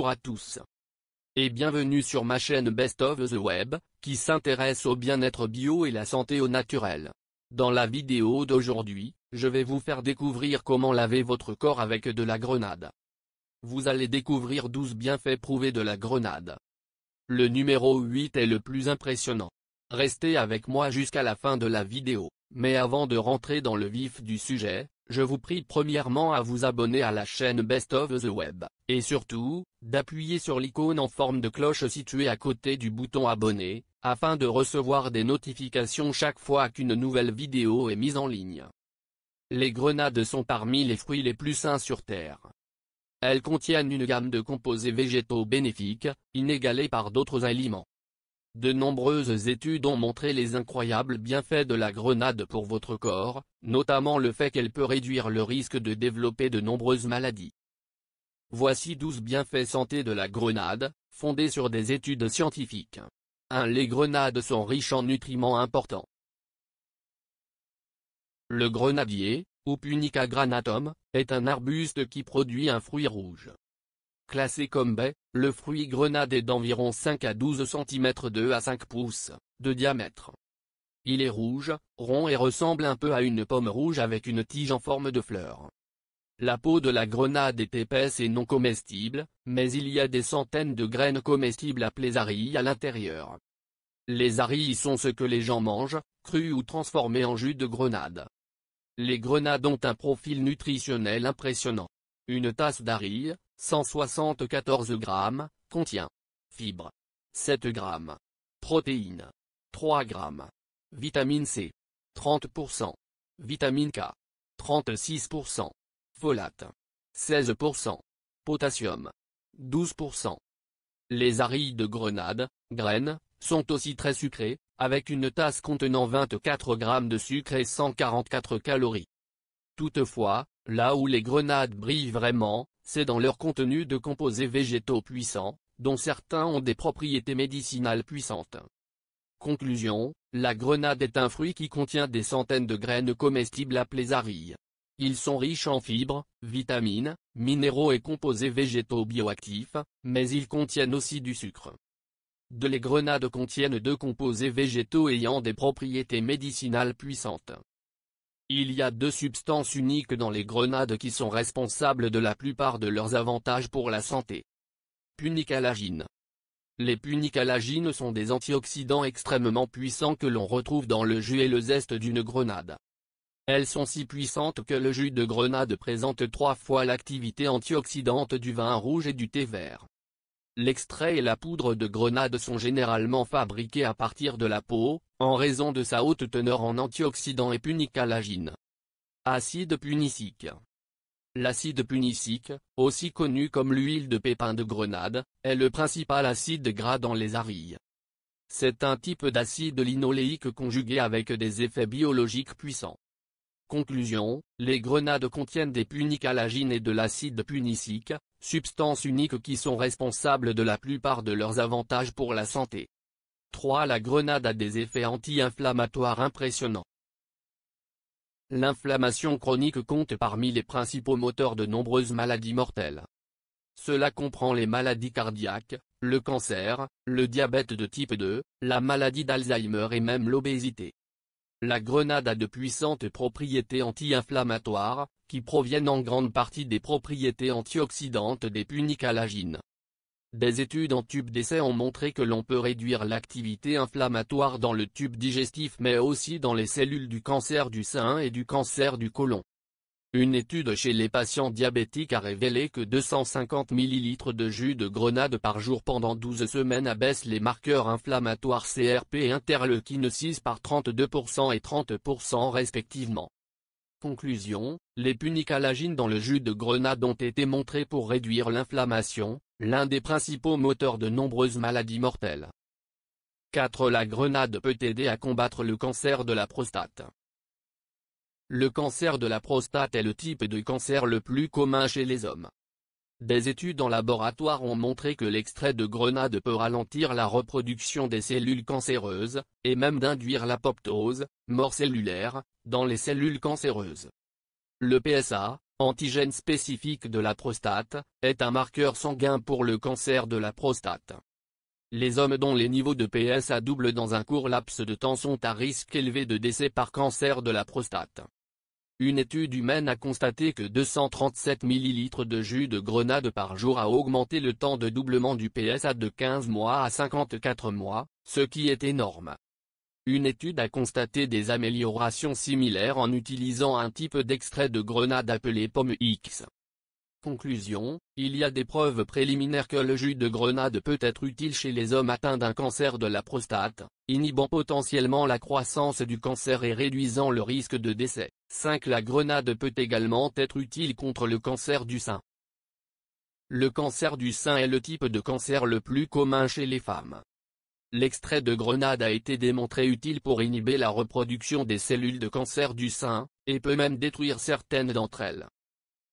Bonjour à tous. Et bienvenue sur ma chaîne Best of the Web, qui s'intéresse au bien-être bio et la santé au naturel. Dans la vidéo d'aujourd'hui, je vais vous faire découvrir comment laver votre corps avec de la grenade. Vous allez découvrir 12 bienfaits prouvés de la grenade. Le numéro 8 est le plus impressionnant. Restez avec moi jusqu'à la fin de la vidéo, mais avant de rentrer dans le vif du sujet, je vous prie premièrement à vous abonner à la chaîne Best of the Web, et surtout, d'appuyer sur l'icône en forme de cloche située à côté du bouton abonner, afin de recevoir des notifications chaque fois qu'une nouvelle vidéo est mise en ligne. Les grenades sont parmi les fruits les plus sains sur Terre. Elles contiennent une gamme de composés végétaux bénéfiques, inégalée par d'autres aliments. De nombreuses études ont montré les incroyables bienfaits de la grenade pour votre corps, notamment le fait qu'elle peut réduire le risque de développer de nombreuses maladies. Voici 12 bienfaits santé de la grenade, fondés sur des études scientifiques. 1. Les grenades sont riches en nutriments importants. Le grenadier, ou Punica granatum, est un arbuste qui produit un fruit rouge. Classé comme baie, le fruit grenade est d'environ 5 à 12 cm 2 à 5 pouces de diamètre. Il est rouge, rond et ressemble un peu à une pomme rouge avec une tige en forme de fleur. La peau de la grenade est épaisse et non comestible, mais il y a des centaines de graines comestibles appelées arilles à l'intérieur. Les arilles sont ce que les gens mangent, crus ou transformés en jus de grenade. Les grenades ont un profil nutritionnel impressionnant. Une tasse d'arilles, 174 grammes, contient fibres, 7 grammes, protéines, 3 grammes, vitamine C, 30%, vitamine K, 36%, folate, 16%, potassium, 12%. Les arilles de grenade, graines, sont aussi très sucrées, avec une tasse contenant 24 grammes de sucre et 144 calories. Toutefois, là où les grenades brillent vraiment, c'est dans leur contenu de composés végétaux puissants, dont certains ont des propriétés médicinales puissantes. Conclusion, la grenade est un fruit qui contient des centaines de graines comestibles appelées arilles. Ils sont riches en fibres, vitamines, minéraux et composés végétaux bioactifs, mais ils contiennent aussi du sucre. Les grenades contiennent 2 composés végétaux ayant des propriétés médicinales puissantes. Il y a 2 substances uniques dans les grenades qui sont responsables de la plupart de leurs avantages pour la santé. Punicalagine. Les punicalagines sont des antioxydants extrêmement puissants que l'on retrouve dans le jus et le zeste d'une grenade. Elles sont si puissantes que le jus de grenade présente 3 fois l'activité antioxydante du vin rouge et du thé vert. L'extrait et la poudre de grenade sont généralement fabriqués à partir de la peau, en raison de sa haute teneur en antioxydants et punicalagine. Acide punicique. L'acide punicique, aussi connu comme l'huile de pépin de grenade, est le principal acide gras dans les arilles. C'est un type d'acide linoléique conjugué avec des effets biologiques puissants. Conclusion, les grenades contiennent des punicalagines et de l'acide punicique, substances uniques qui sont responsables de la plupart de leurs avantages pour la santé. 3. La grenade a des effets anti-inflammatoires impressionnants. L'inflammation chronique compte parmi les principaux moteurs de nombreuses maladies mortelles. Cela comprend les maladies cardiaques, le cancer, le diabète de type 2, la maladie d'Alzheimer et même l'obésité. La grenade a de puissantes propriétés anti-inflammatoires, qui proviennent en grande partie des propriétés antioxydantes des punicalagines. Des études en tube d'essai ont montré que l'on peut réduire l'activité inflammatoire dans le tube digestif mais aussi dans les cellules du cancer du sein et du cancer du côlon. Une étude chez les patients diabétiques a révélé que 250 ml de jus de grenade par jour pendant 12 semaines abaisse les marqueurs inflammatoires CRP et interleukine 6 par 32% et 30% respectivement. Conclusion, les punicalagines dans le jus de grenade ont été montrés pour réduire l'inflammation, l'un des principaux moteurs de nombreuses maladies mortelles. 4. La grenade peut aider à combattre le cancer de la prostate. Le cancer de la prostate est le type de cancer le plus commun chez les hommes. Des études en laboratoire ont montré que l'extrait de grenade peut ralentir la reproduction des cellules cancéreuses, et même d'induire l'apoptose, mort cellulaire, dans les cellules cancéreuses. Le PSA, antigène spécifique de la prostate, est un marqueur sanguin pour le cancer de la prostate. Les hommes dont les niveaux de PSA doublent dans un court laps de temps sont à risque élevé de décès par cancer de la prostate. Une étude humaine a constaté que 237 ml de jus de grenade par jour a augmenté le temps de doublement du PSA de 15 mois à 54 mois, ce qui est énorme. Une étude a constaté des améliorations similaires en utilisant un type d'extrait de grenade appelé pomme X. Conclusion, il y a des preuves préliminaires que le jus de grenade peut être utile chez les hommes atteints d'un cancer de la prostate, inhibant potentiellement la croissance du cancer et réduisant le risque de décès. 5. La grenade peut également être utile contre le cancer du sein. Le cancer du sein est le type de cancer le plus commun chez les femmes. L'extrait de grenade a été démontré utile pour inhiber la reproduction des cellules de cancer du sein, et peut même détruire certaines d'entre elles.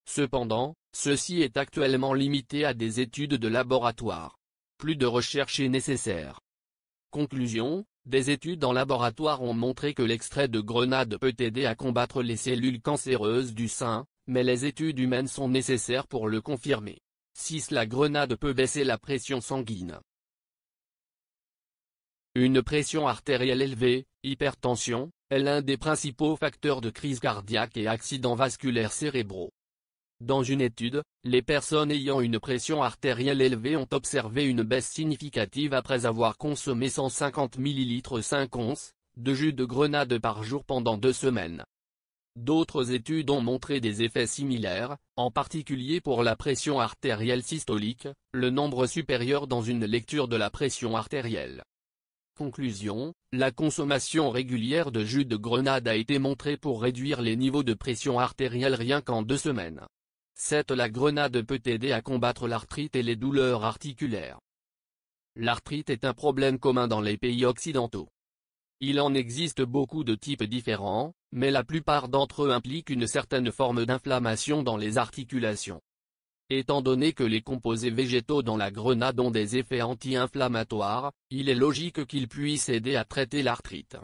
Cependant, ceci est actuellement limité à des études de laboratoire. Plus de recherche est nécessaire. Conclusion, des études en laboratoire ont montré que l'extrait de grenade peut aider à combattre les cellules cancéreuses du sein, mais les études humaines sont nécessaires pour le confirmer. 6. La grenade peut baisser la pression sanguine. Une pression artérielle élevée, hypertension, est l'un des principaux facteurs de crise cardiaque et accidents vasculaires cérébraux. Dans une étude, les personnes ayant une pression artérielle élevée ont observé une baisse significative après avoir consommé 150 ml 5 onces de jus de grenade par jour pendant 2 semaines. D'autres études ont montré des effets similaires, en particulier pour la pression artérielle systolique, le nombre supérieur dans une lecture de la pression artérielle. Conclusion, la consommation régulière de jus de grenade a été montrée pour réduire les niveaux de pression artérielle rien qu'en 2 semaines. 7. La grenade peut aider à combattre l'arthrite et les douleurs articulaires. L'arthrite est un problème commun dans les pays occidentaux. Il en existe beaucoup de types différents, mais la plupart d'entre eux impliquent une certaine forme d'inflammation dans les articulations. Étant donné que les composés végétaux dans la grenade ont des effets anti-inflammatoires, il est logique qu'ils puissent aider à traiter l'arthrite.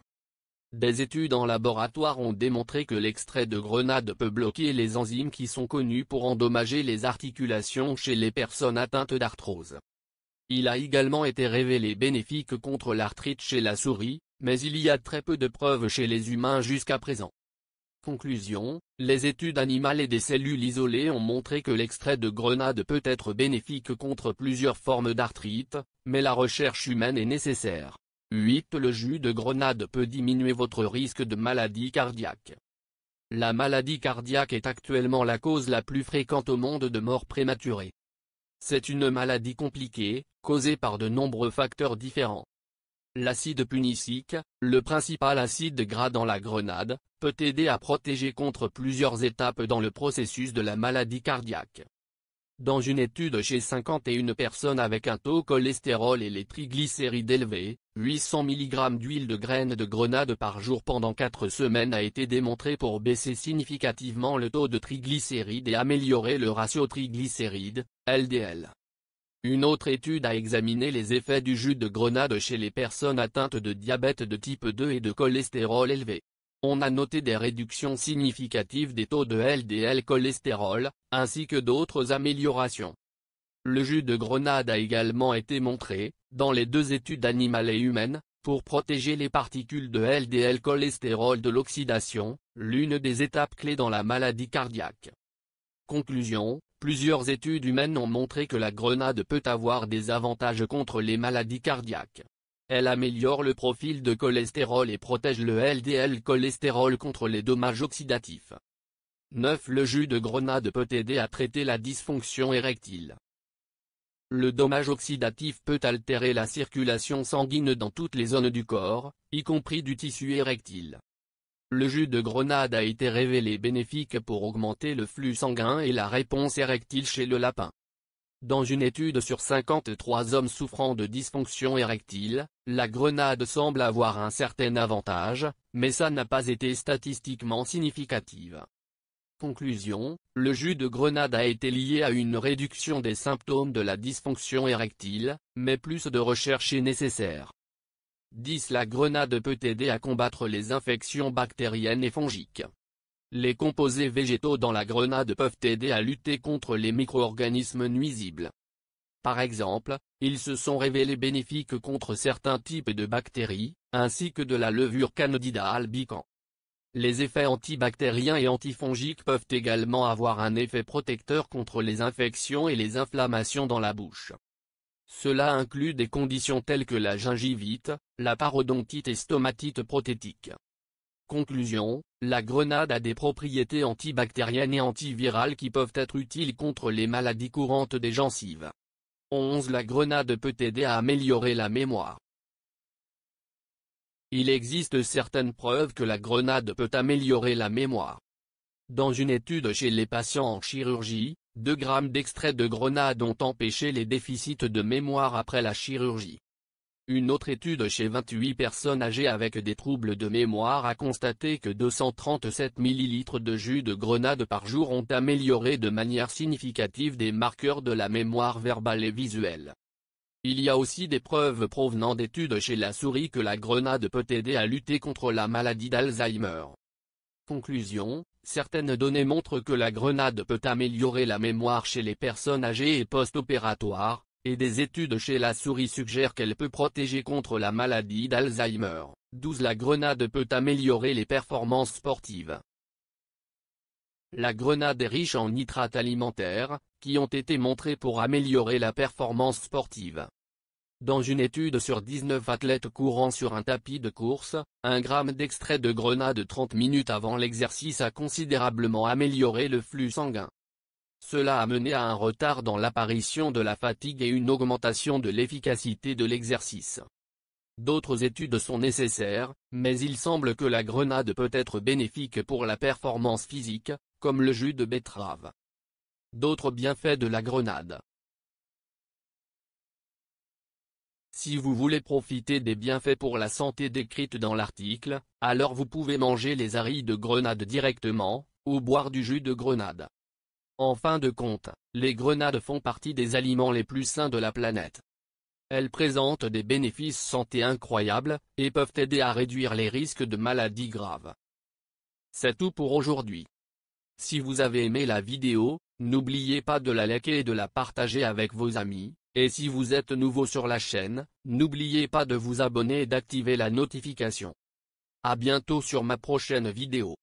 Des études en laboratoire ont démontré que l'extrait de grenade peut bloquer les enzymes qui sont connues pour endommager les articulations chez les personnes atteintes d'arthrose. Il a également été révélé bénéfique contre l'arthrite chez la souris, mais il y a très peu de preuves chez les humains jusqu'à présent. Conclusion, les études animales et des cellules isolées ont montré que l'extrait de grenade peut être bénéfique contre plusieurs formes d'arthrite, mais la recherche humaine est nécessaire. 8. Le jus de grenade peut diminuer votre risque de maladie cardiaque. La maladie cardiaque est actuellement la cause la plus fréquente au monde de mort prématurée. C'est une maladie compliquée, causée par de nombreux facteurs différents. L'acide punicique, le principal acide gras dans la grenade, peut aider à protéger contre plusieurs étapes dans le processus de la maladie cardiaque. Dans une étude chez 51 personnes avec un taux cholestérol et les triglycérides élevés, 800 mg d'huile de graines de grenade par jour pendant 4 semaines a été démontré pour baisser significativement le taux de triglycérides et améliorer le ratio triglycérides, LDL. Une autre étude a examiné les effets du jus de grenade chez les personnes atteintes de diabète de type 2 et de cholestérol élevé. On a noté des réductions significatives des taux de LDL cholestérol, ainsi que d'autres améliorations. Le jus de grenade a également été montré, dans les 2 études animales et humaines, pour protéger les particules de LDL cholestérol de l'oxydation, l'une des étapes clés dans la maladie cardiaque. Conclusion, plusieurs études humaines ont montré que la grenade peut avoir des avantages contre les maladies cardiaques. Elle améliore le profil de cholestérol et protège le LDL cholestérol contre les dommages oxydatifs. 9. Le jus de grenade peut aider à traiter la dysfonction érectile. Le dommage oxydatif peut altérer la circulation sanguine dans toutes les zones du corps, y compris du tissu érectile. Le jus de grenade a été révélé bénéfique pour augmenter le flux sanguin et la réponse érectile chez le lapin. Dans une étude sur 53 hommes souffrant de dysfonction érectile, la grenade semble avoir un certain avantage, mais ça n'a pas été statistiquement significative. Conclusion, le jus de grenade a été lié à une réduction des symptômes de la dysfonction érectile, mais plus de recherche est nécessaire. 10. La grenade peut aider à combattre les infections bactériennes et fongiques. Les composés végétaux dans la grenade peuvent aider à lutter contre les micro-organismes nuisibles. Par exemple, ils se sont révélés bénéfiques contre certains types de bactéries, ainsi que de la levure Candida albicans. Les effets antibactériens et antifongiques peuvent également avoir un effet protecteur contre les infections et les inflammations dans la bouche. Cela inclut des conditions telles que la gingivite, la parodontite et stomatite prothétique. Conclusion, la grenade a des propriétés antibactériennes et antivirales qui peuvent être utiles contre les maladies courantes des gencives. 11. La grenade peut aider à améliorer la mémoire. Il existe certaines preuves que la grenade peut améliorer la mémoire. Dans une étude chez les patients en chirurgie, 2 grammes d'extrait de grenade ont empêché les déficits de mémoire après la chirurgie. Une autre étude chez 28 personnes âgées avec des troubles de mémoire a constaté que 237 ml de jus de grenade par jour ont amélioré de manière significative des marqueurs de la mémoire verbale et visuelle. Il y a aussi des preuves provenant d'études chez la souris que la grenade peut aider à lutter contre la maladie d'Alzheimer. Conclusion, certaines données montrent que la grenade peut améliorer la mémoire chez les personnes âgées et post-opératoires, et des études chez la souris suggèrent qu'elle peut protéger contre la maladie d'Alzheimer. 12. La grenade peut améliorer les performances sportives. La grenade est riche en nitrates alimentaires, qui ont été montrés pour améliorer la performance sportive. Dans une étude sur 19 athlètes courant sur un tapis de course, 1 gramme d'extrait de grenade 30 minutes avant l'exercice a considérablement amélioré le flux sanguin. Cela a mené à un retard dans l'apparition de la fatigue et une augmentation de l'efficacité de l'exercice. D'autres études sont nécessaires, mais il semble que la grenade peut être bénéfique pour la performance physique, comme le jus de betterave. D'autres bienfaits de la grenade. Si vous voulez profiter des bienfaits pour la santé décrites dans l'article, alors vous pouvez manger les aris de grenade directement, ou boire du jus de grenade. En fin de compte, les grenades font partie des aliments les plus sains de la planète. Elles présentent des bénéfices santé incroyables, et peuvent aider à réduire les risques de maladies graves. C'est tout pour aujourd'hui. Si vous avez aimé la vidéo, n'oubliez pas de la liker et de la partager avec vos amis, et si vous êtes nouveau sur la chaîne, n'oubliez pas de vous abonner et d'activer la notification. À bientôt sur ma prochaine vidéo.